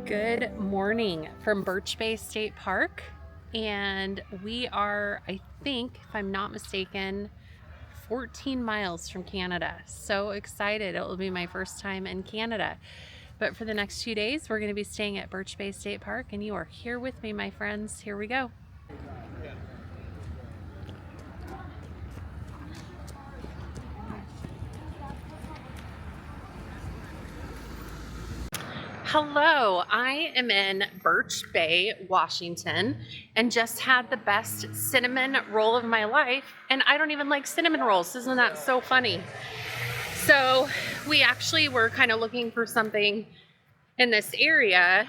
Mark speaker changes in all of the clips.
Speaker 1: Good morning from Birch Bay State Park, and we are, I think, if I'm not mistaken, 14 miles from Canada. So excited. It will be my first time in Canada. But for the next 2 days, we're going to be staying at Birch Bay State Park, and you are here with me, my friends. Here we go. Hello, I am in Birch Bay, Washington, and just had the best cinnamon roll of my life, and I don't even like cinnamon rolls. Isn't that so funny? So we actually were kind of looking for something in this area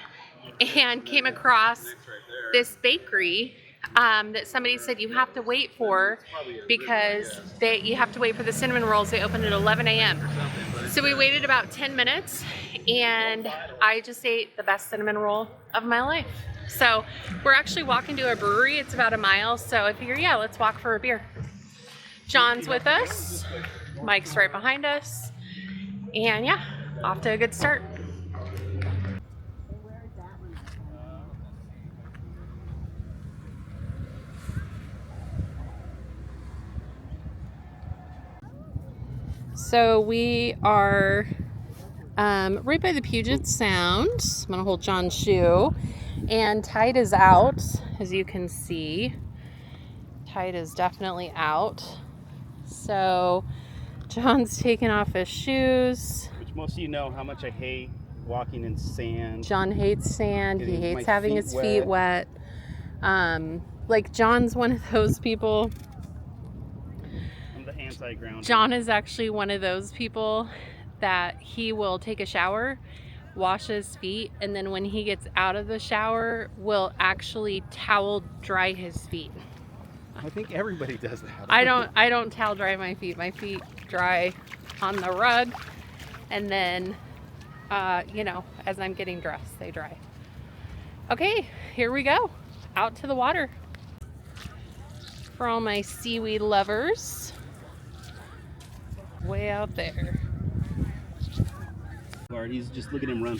Speaker 1: and came across this bakery that somebody said you have to wait for because you have to wait for the cinnamon rolls. They open at 11 a.m. So we waited about 10 minutes and I just ate the best cinnamon roll of my life. So we're actually walking to a brewery. It's about a mile. So I figure, yeah, let's walk for a beer. John's with us. Mike's right behind us. And yeah, off to a good start. So we are right by the Puget Sound. I'm gonna hold John's shoe, and tide is out, as you can see. Tide is definitely out. So John's taking off his shoes.
Speaker 2: Which most of you know how much I hate walking in sand.
Speaker 1: John hates sand. He hates having his feet wet. Like John's one of those people.
Speaker 2: I'm the anti-ground.
Speaker 1: John is actually one of those people that he will take a shower, wash his feet, and then when he gets out of the shower, will actually towel dry his feet.
Speaker 2: I think everybody does that.
Speaker 1: I don't towel dry my feet. My feet dry on the rug, and then as I'm getting dressed, they dry. Okay, here we go. Out to the water. For all my seaweed lovers, way out there.
Speaker 2: He's just look at him run.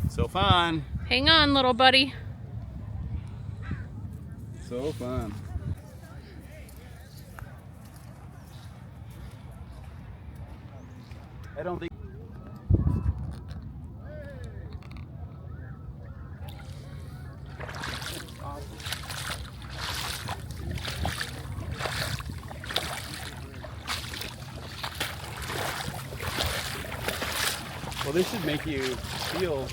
Speaker 2: So fun.
Speaker 1: Hang on, little buddy.
Speaker 2: So fun. I don't think. Well, this should make you feel,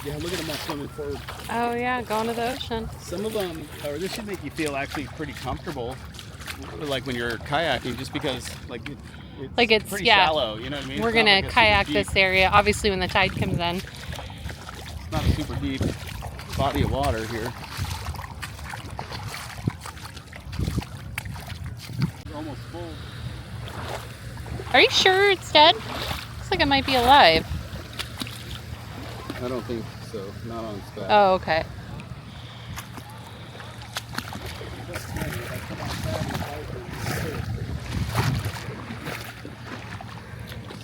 Speaker 2: yeah, look at them all swimming forward.
Speaker 1: Oh yeah, going to the ocean.
Speaker 2: Some of them, or this should make you feel actually pretty comfortable, like when you're kayaking, just because it's pretty shallow, you know what I mean?
Speaker 1: We're gonna kayak this area, obviously when the tide comes in.
Speaker 2: It's not a super deep body of water here. It's almost full.
Speaker 1: Are you sure it's dead? Looks like it might be alive.
Speaker 2: I don't think so. Not on its back.
Speaker 1: Oh, okay.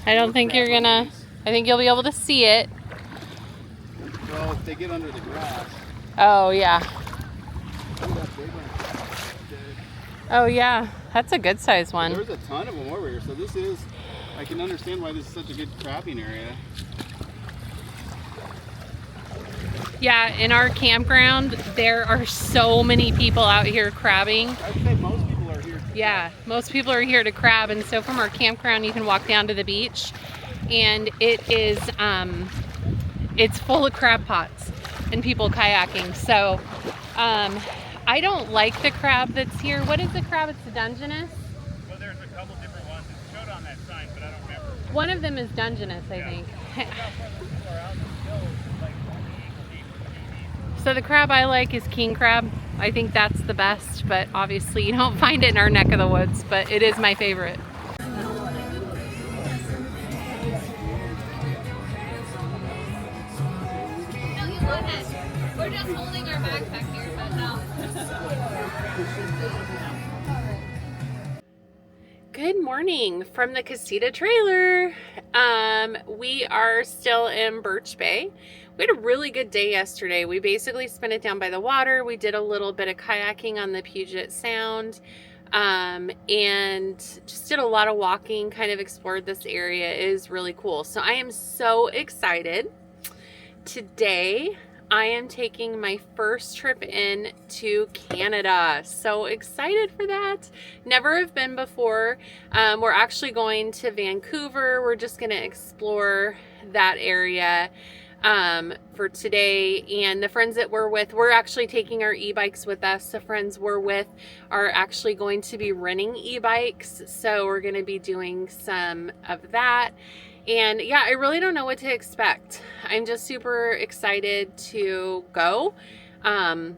Speaker 1: I don't think you're gonna. I think you'll be able to see it.
Speaker 2: Well, if they get under the grass.
Speaker 1: Oh, yeah. Oh, yeah. That's a good size one.
Speaker 2: There's a ton of them over here. So this is, I can understand why this is such a good crabbing area.
Speaker 1: Yeah, in our campground, there are so many people out here crabbing.
Speaker 2: I'd say most people are here.
Speaker 1: Yeah, most people are here to crab, and so from our campground, you can walk down to the beach, and it is, it's full of crab pots and people kayaking. So, I don't like the crab that's here. What is the crab? It's the Dungeness?
Speaker 2: Well, there's a couple different ones. It showed on that sign, but I don't remember.
Speaker 1: One of them is Dungeness, I think. So the crab I like is king crab. I think that's the best, but obviously you don't find it in our neck of the woods, but it is my favorite.
Speaker 3: No, you go ahead. We're just holding our backpack here, but no.
Speaker 1: Good morning from the Casita trailer. We are still in Birch Bay. We had a really good day yesterday. We basically spent it down by the water. We did a little bit of kayaking on the Puget Sound, and just did a lot of walking, kind of explored this area. It is really cool. So I am so excited. Today, I am taking my first trip in to Canada. So excited for that. Never have been before. We're actually going to Vancouver. We're just going to explore that area for today. And the friends that we're with, we're actually taking our e-bikes with us. The friends we're with are actually going to be renting e-bikes. So we're going to be doing some of that. And yeah, I really don't know what to expect. I'm just super excited to go and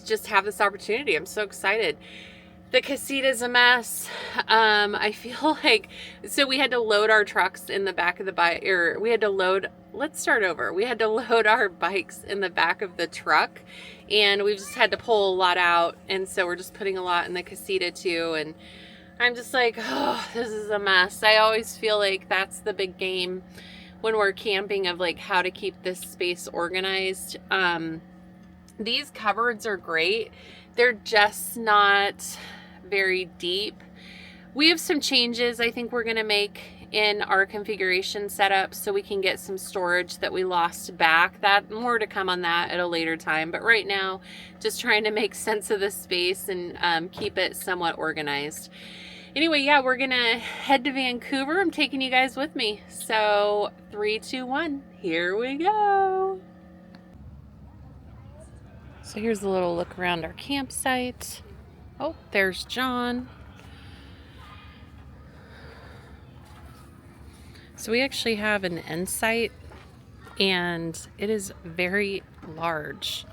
Speaker 1: just have this opportunity. I'm so excited. The Casita's a mess. I feel like, so we had to load our trucks in the back of the bike, or we had to load, let's start over. We had to load our bikes in the back of the truck, and we just had to pull a lot out. And so we're just putting a lot in the Casita too. And I'm just like, oh, this is a mess. I always feel like that's the big game when we're camping, of like how to keep this space organized. These cupboards are great. They're just not very deep. We have some changes I think we're gonna make in our configuration setup so we can get some storage that we lost back. That more to come on that at a later time. But right now, just trying to make sense of the space and keep it somewhat organized. Anyway, yeah, we're gonna head to Vancouver. I'm taking you guys with me. So 3, 2, 1, here we go. So here's a little look around our campsite. Oh, there's John. So we actually have an end site, and it is very large.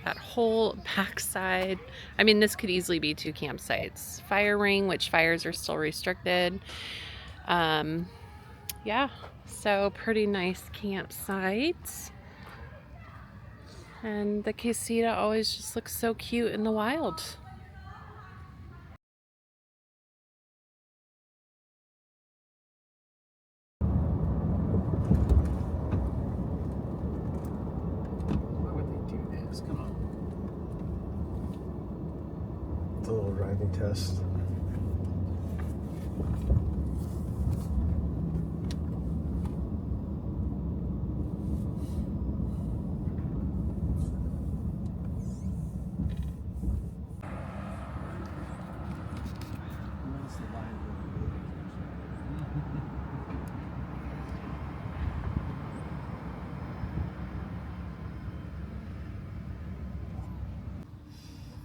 Speaker 1: That whole backside. I mean, this could easily be 2 campsites. Fire ring, which fires are still restricted. Yeah, so pretty nice campsite. And the Casita always just looks so cute in the wild.
Speaker 2: Why would they do this? Come on.
Speaker 4: It's a little driving test.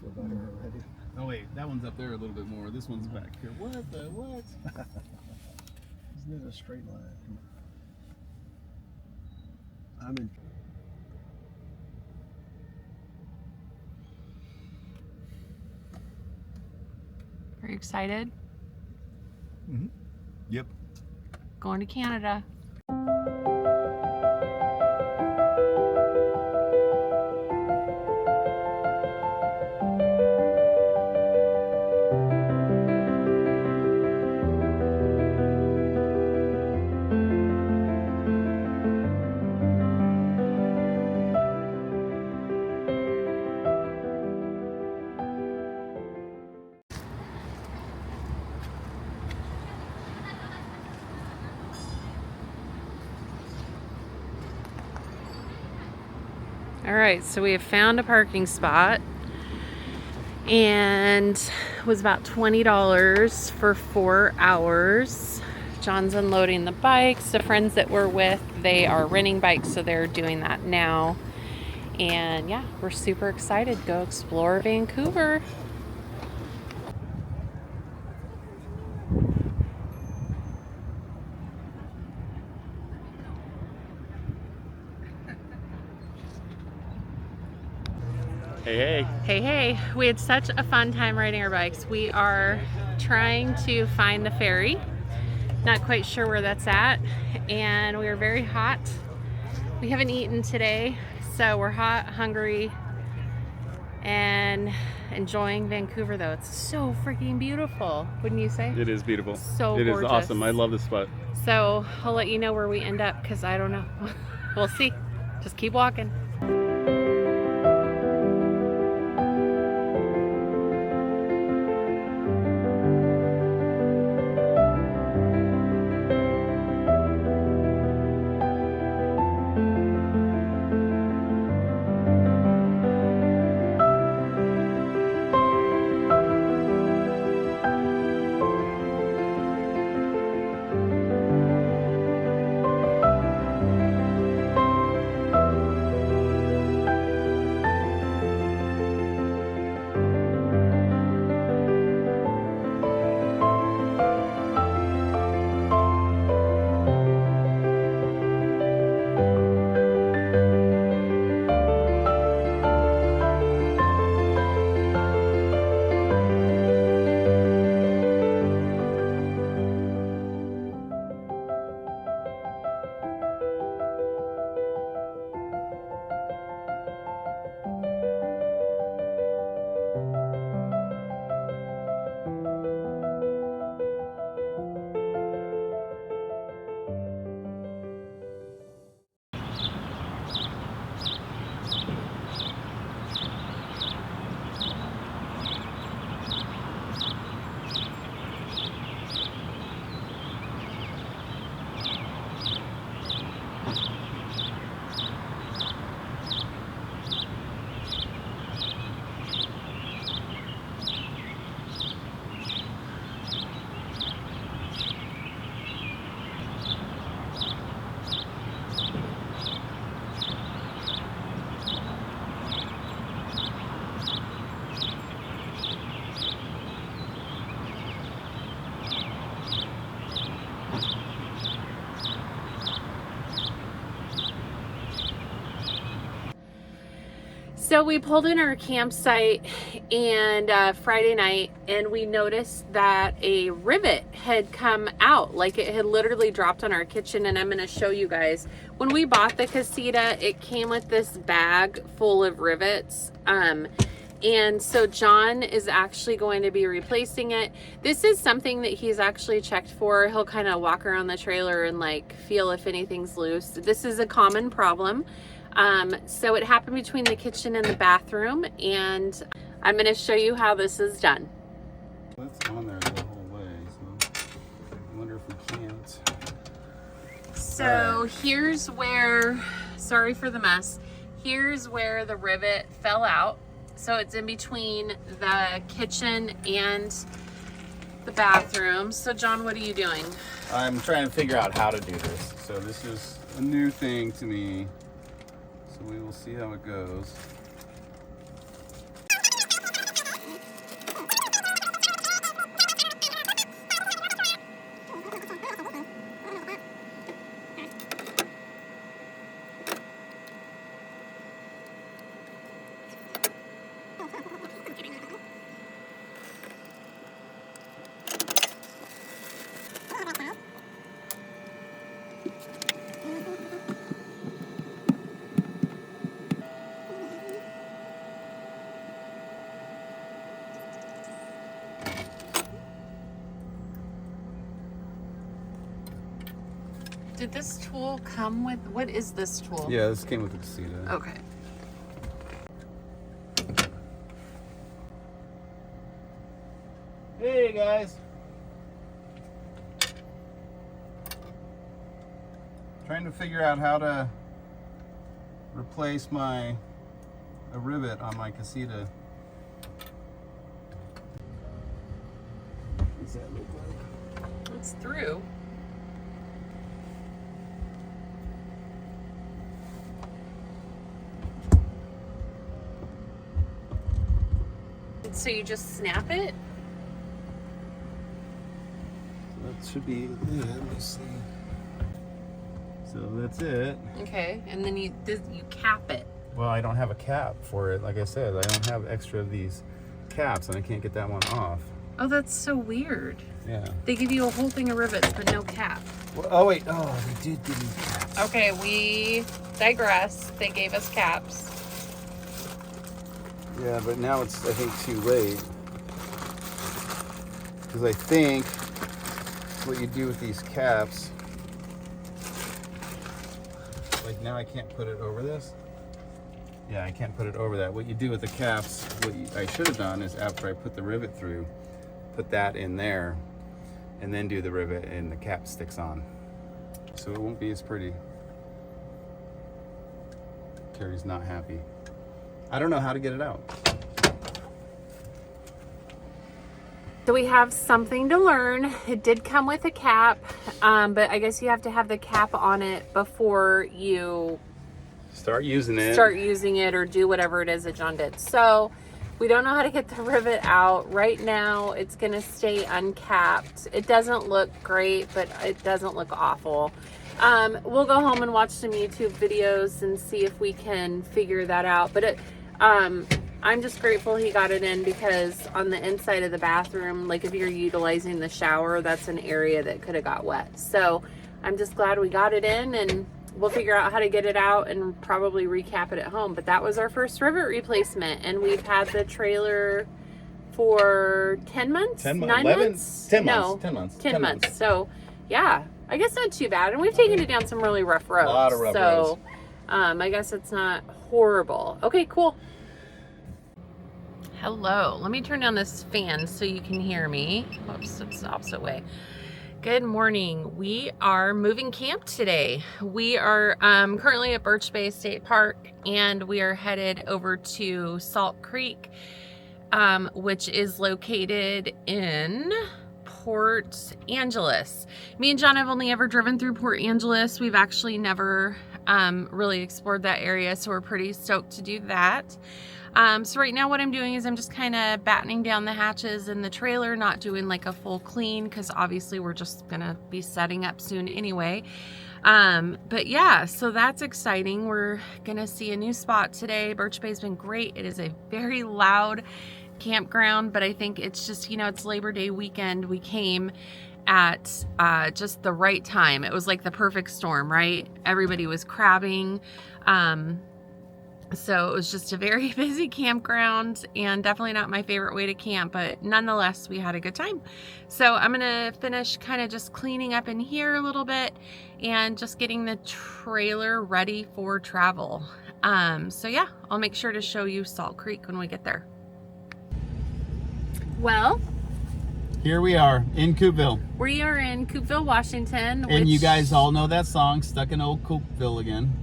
Speaker 4: Feel better already.
Speaker 2: Oh wait, that one's up there a little bit more. This one's back here. What the what?
Speaker 4: Isn't it a straight line? I'm in.
Speaker 1: Are you excited?
Speaker 4: Mm-hmm. Yep.
Speaker 1: Going to Canada. All right, so we have found a parking spot, and it was about $20 for 4 hours. John's unloading the bikes. The friends that we're with, they are renting bikes, so they're doing that now. And yeah, we're super excited to go explore Vancouver.
Speaker 2: Hey, hey.
Speaker 1: Hey, hey, we had such a fun time riding our bikes. We are trying to find the ferry. Not quite sure where that's at. And we are very hot. We haven't eaten today, so we're hot, hungry, and enjoying Vancouver though. It's so freaking beautiful, wouldn't you say?
Speaker 2: It is beautiful.
Speaker 1: So
Speaker 2: it
Speaker 1: gorgeous.
Speaker 2: is awesome. I love this spot.
Speaker 1: So I'll let you know where we end up because I don't know. We'll see. Just keep walking. So we pulled in our campsite and Friday night, and we noticed that a rivet had come out, like it had literally dropped on our kitchen. And I'm going to show you guys. When we bought the Casita, it came with this bag full of rivets. And so John is actually going to be replacing it. This is something that he's actually checked for. He'll kind of walk around the trailer and like feel if anything's loose. This is a common problem. So it happened between the kitchen and the bathroom, and I'm going to show you how this is done.
Speaker 2: That's on there the whole way, so I wonder if we can't.
Speaker 1: So here's where, sorry for the mess, here's where the rivet fell out. So it's in between the kitchen and the bathroom. So John, what are you doing?
Speaker 2: I'm trying to figure out how to do this. So this is a new thing to me. So we will see how it goes.
Speaker 1: Did this tool come with, what is this tool?
Speaker 2: Yeah, this came with the Casita.
Speaker 1: Okay.
Speaker 2: Hey guys. Trying to figure out how to replace a rivet on my Casita. What does that look like?
Speaker 1: It's through. So you just snap it?
Speaker 2: That should be it. Let me see. So that's it.
Speaker 1: Okay, and then you cap it.
Speaker 2: Well, I don't have a cap for it. Like I said, I don't have extra of these caps, and I can't get that one off.
Speaker 1: Oh, that's so weird.
Speaker 2: Yeah.
Speaker 1: They give you a whole thing of rivets, but no cap.
Speaker 2: Well, oh wait, oh, they did give me caps.
Speaker 1: Okay, we digress. They gave us caps.
Speaker 2: Yeah, but now it's, I think, too late. Because I think what you do with these caps, like now I can't put it over this. Yeah, I can't put it over that. What you do with the caps, I should have done is after I put the rivet through, put that in there, and then do the rivet and the cap sticks on. So it won't be as pretty. Carrie's not happy. I don't know how to get it out.
Speaker 1: So we have something to learn. It did come with a cap, but I guess you have to have the cap on it before you
Speaker 2: start using it
Speaker 1: or do whatever it is that John did. So we don't know how to get the rivet out. Right now it's gonna stay uncapped. It doesn't look great, but it doesn't look awful. We'll go home and watch some YouTube videos and see if we can figure that out. But I'm just grateful he got it in, because on the inside of the bathroom, like if you're utilizing the shower, that's an area that could have got wet. So I'm just glad we got it in, and we'll figure out how to get it out and probably recap it at home. But that was our first rivet replacement, and we've had the trailer for 10 months?
Speaker 2: 10 months?
Speaker 1: 9
Speaker 2: 11?
Speaker 1: months?
Speaker 2: 10
Speaker 1: No,
Speaker 2: months. 10 months.
Speaker 1: 10 months. So yeah, I guess not too bad. And we've taken it down some really rough roads.
Speaker 2: A lot of rough roads.
Speaker 1: I guess it's not horrible. Okay, cool. Hello. Let me turn down this fan so you can hear me. Whoops, it's the opposite way. Good morning. We are moving camp today. We are currently at Birch Bay State Park, and we are headed over to Salt Creek, which is located in Port Angeles. Me and John have only ever driven through Port Angeles. We've actually never really explored that area, so we're pretty stoked to do that. So right now what I'm doing is I'm just kind of battening down the hatches in the trailer, not doing like a full clean, because obviously we're just gonna be setting up soon anyway. But yeah, so that's exciting. We're gonna see a new spot today. Birch Bay's been great. It is a very loud campground, but I think it's just, you know, it's Labor Day weekend. We came at just the right time. It was like the perfect storm, right? Everybody was crabbing. So it was just a very busy campground, and definitely not my favorite way to camp, but nonetheless, we had a good time. So I'm gonna finish kind of just cleaning up in here a little bit and just getting the trailer ready for travel. So yeah, I'll make sure to show you Salt Creek when we get there. Well,
Speaker 2: Here we are in Coopville.
Speaker 1: we are in Coopville, Washington.
Speaker 2: And you guys all know that song, Stuck in Old Coopville Again.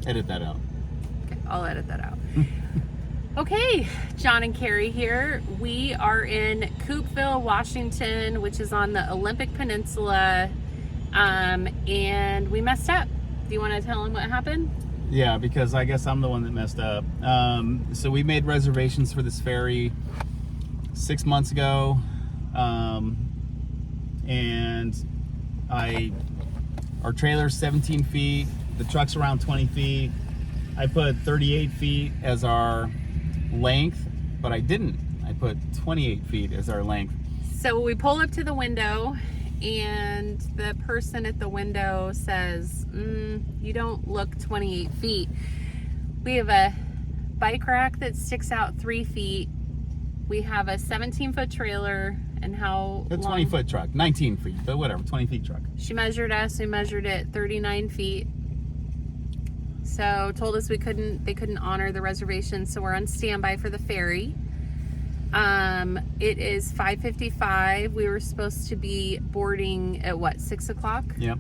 Speaker 2: Edit that out.
Speaker 1: Okay, I'll edit that out. Okay, John and Carrie here. We are in Coopville, Washington, which is on the Olympic Peninsula, and we messed up. Do you want to tell them what happened?
Speaker 2: Yeah, because I guess I'm the one that messed up. So we made reservations for this ferry 6 months ago, and our trailer's 17 feet. The truck's around 20 feet. I put 38 feet as our length, but I didn't. I put 28 feet as our length.
Speaker 1: So we pull up to the window, and the person at the window says, you don't look 28 feet. We have a bike rack that sticks out 3 feet. We have a 17-foot trailer, and how
Speaker 2: A
Speaker 1: long?
Speaker 2: 20-foot truck, 19 feet, but whatever, 20-feet truck.
Speaker 1: She measured us. We measured it 39 feet. So told us they couldn't honor the reservation, so we're on standby for the ferry. It is 5:55. We were supposed to be boarding at what, 6 o'clock?
Speaker 2: Yep.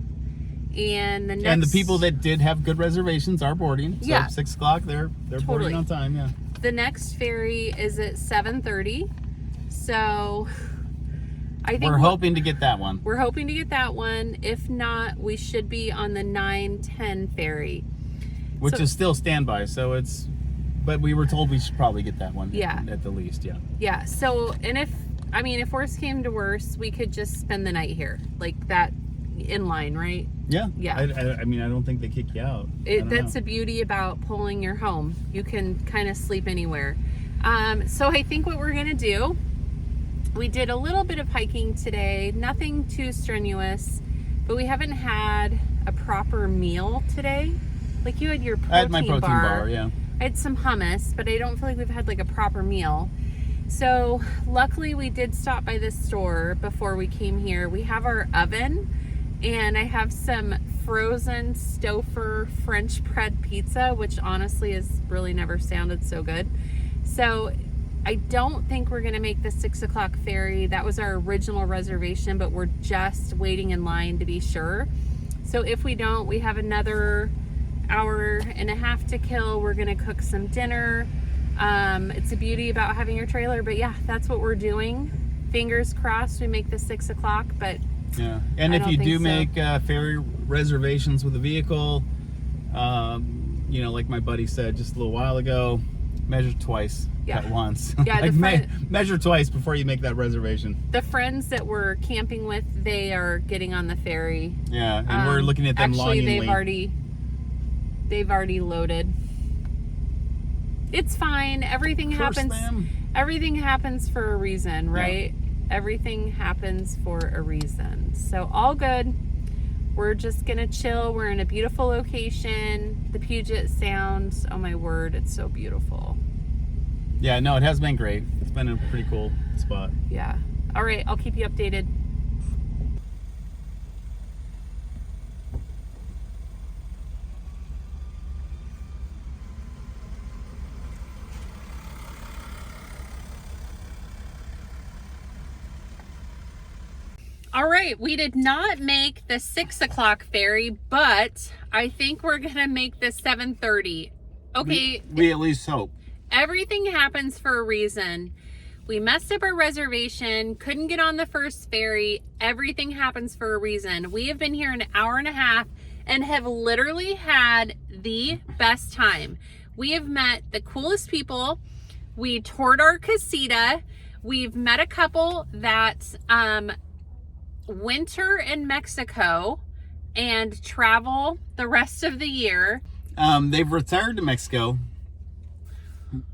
Speaker 1: And
Speaker 2: And the people that did have good reservations are boarding. So
Speaker 1: Yeah.
Speaker 2: 6 o'clock, they're
Speaker 1: Totally.
Speaker 2: boarding on time, yeah.
Speaker 1: the next ferry is at 7:30. So I think
Speaker 2: We're hoping to get that one.
Speaker 1: we're hoping to get that one. If not, we should be on the 9:10 ferry.
Speaker 2: Which
Speaker 1: So-
Speaker 2: is still standby, so but we were told we should probably get that one.
Speaker 1: Yeah.
Speaker 2: At the least, yeah.
Speaker 1: Yeah. So, and if worst came to worst, we could just spend the night here, like that, in line, right?
Speaker 2: Yeah.
Speaker 1: Yeah.
Speaker 2: I mean, I don't think they kick you out. I don't
Speaker 1: That's
Speaker 2: know.
Speaker 1: the beauty about pulling your home. You can kind of sleep anywhere. So I think what we're gonna do, we did a little bit of hiking today, nothing too strenuous, but we haven't had a proper meal today. Like you had your protein
Speaker 2: I had my protein bar, yeah.
Speaker 1: I I had some hummus, but I don't feel like we've had like a proper meal. So luckily we did stop by this store before we came here. We have our oven, and I have some frozen Stouffer French bread pizza, which honestly has really never sounded so good. So I don't think we're gonna make the 6 o'clock ferry. That was our original reservation, but we're just waiting in line to be sure. So if we don't, we have another hour and a half to kill. We're gonna cook some dinner. It's a beauty about having your trailer, but yeah, that's what we're doing. Fingers crossed we make the 6 o'clock, but
Speaker 2: yeah. And if you do make ferry reservations with a vehicle, you know, like my buddy said just a little while ago, measure twice at once.
Speaker 1: Yeah,
Speaker 2: like measure twice before you make that reservation.
Speaker 1: The friends that we're camping with, they are getting on the ferry.
Speaker 2: Yeah, and we're looking at them
Speaker 1: actually,
Speaker 2: longingly.
Speaker 1: They've already loaded. It's fine. Everything happens. Everything happens for a reason, right? Yeah. Everything happens for a reason. So all good. We're just gonna chill. We're in a beautiful location. The Puget Sound. Oh my word, it's so beautiful.
Speaker 2: Yeah, no, it has been great. It's been a pretty cool spot.
Speaker 1: Yeah. All right, I'll keep you updated. All right, we did not make the 6 o'clock ferry, but I think we're gonna make the 7:30. Okay.
Speaker 2: We at least hope.
Speaker 1: Everything happens for a reason. We messed up our reservation, couldn't get on the first ferry. Everything happens for a reason. We have been here an hour and a half and have literally had the best time. We have met the coolest people. We toured our casita. We've met a couple that winter in Mexico and travel the rest of the year.
Speaker 2: They've retired to Mexico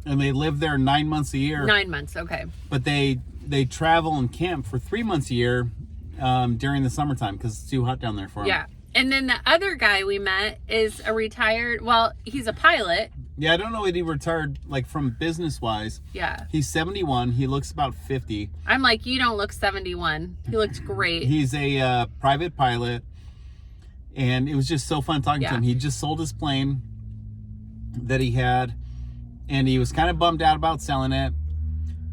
Speaker 2: and they live there 9 months a year.
Speaker 1: 9 months, okay.
Speaker 2: But they travel and camp for 3 months a year during the summertime because it's too hot down there for them.
Speaker 1: Yeah. And then the other guy we met is a retired, well, he's a pilot.
Speaker 2: Yeah, I don't know if he retired like from business wise.
Speaker 1: Yeah.
Speaker 2: He's 71. He looks about 50.
Speaker 1: I'm like, you don't look 71. He looks great.
Speaker 2: He's a private pilot. And it was just so fun talking to him. He just sold his plane that he had. And he was kind of bummed out about selling it.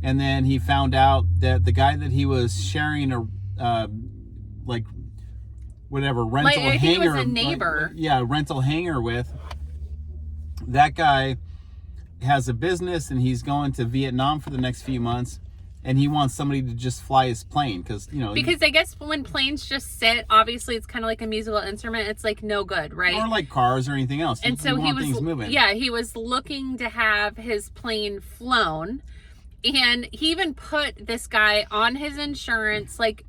Speaker 2: And then he found out that the guy that he was sharing a, like, whatever, rental hangar.
Speaker 1: He was a neighbor.
Speaker 2: Rental hangar with. That guy has a business and he's going to Vietnam for the next few months. And he wants somebody to just fly his plane because, you know.
Speaker 1: Because I guess when planes just sit, obviously it's kind of like a musical instrument. It's like no good, right?
Speaker 2: Or like cars or anything else.
Speaker 1: And so he was,
Speaker 2: things moving.
Speaker 1: Yeah, he was looking to have his plane flown. And he even put this guy on his insurance. Like,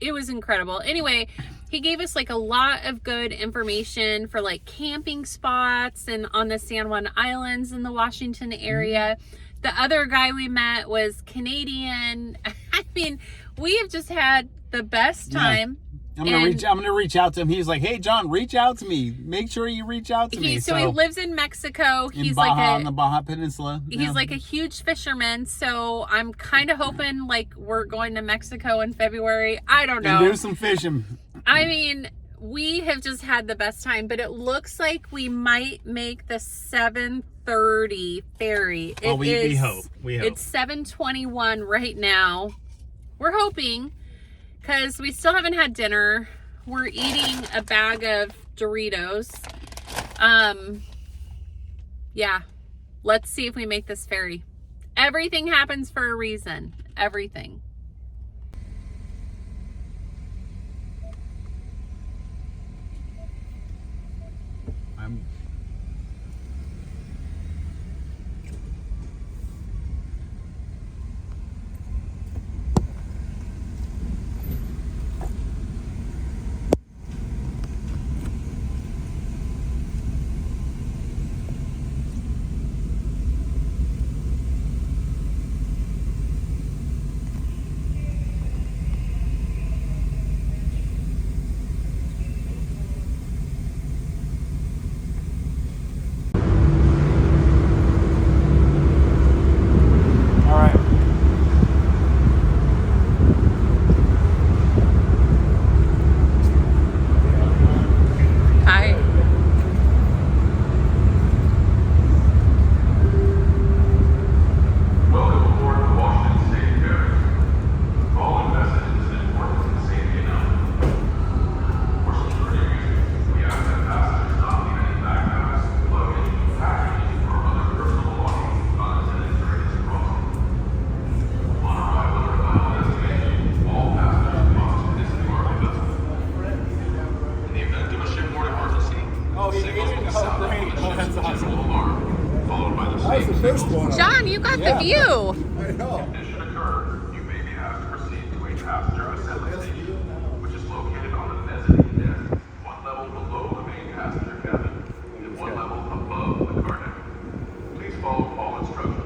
Speaker 1: it was incredible. Anyway, he gave us like a lot of good information for like camping spots and on the San Juan Islands in the Washington area. The other guy we met was Canadian. I mean, we have just had the best time.
Speaker 2: I'm gonna reach out to him. He's like, hey John, reach out to me. Make sure you reach out to me.
Speaker 1: So he lives in Mexico.
Speaker 2: He's Baja, on the Baja Peninsula.
Speaker 1: He's like a huge fisherman. So I'm kind of hoping like we're going to Mexico in February. I don't know.
Speaker 2: And do some fishing.
Speaker 1: I mean, we have just had the best time, but it looks like we might make the 7:30 ferry.
Speaker 2: We hope.
Speaker 1: It's 7:21 right now. We're hoping, because we still haven't had dinner. We're eating a bag of Doritos. Yeah, let's see if we make this ferry. Everything happens for a reason. Everything. John, you got the view.
Speaker 2: I know.
Speaker 5: Ignition occurred, you may be asked to proceed to a passenger assembly station, which is located on the mezzanine deck, one level below the main passenger cabin, and one level above the car deck. Please follow all instructions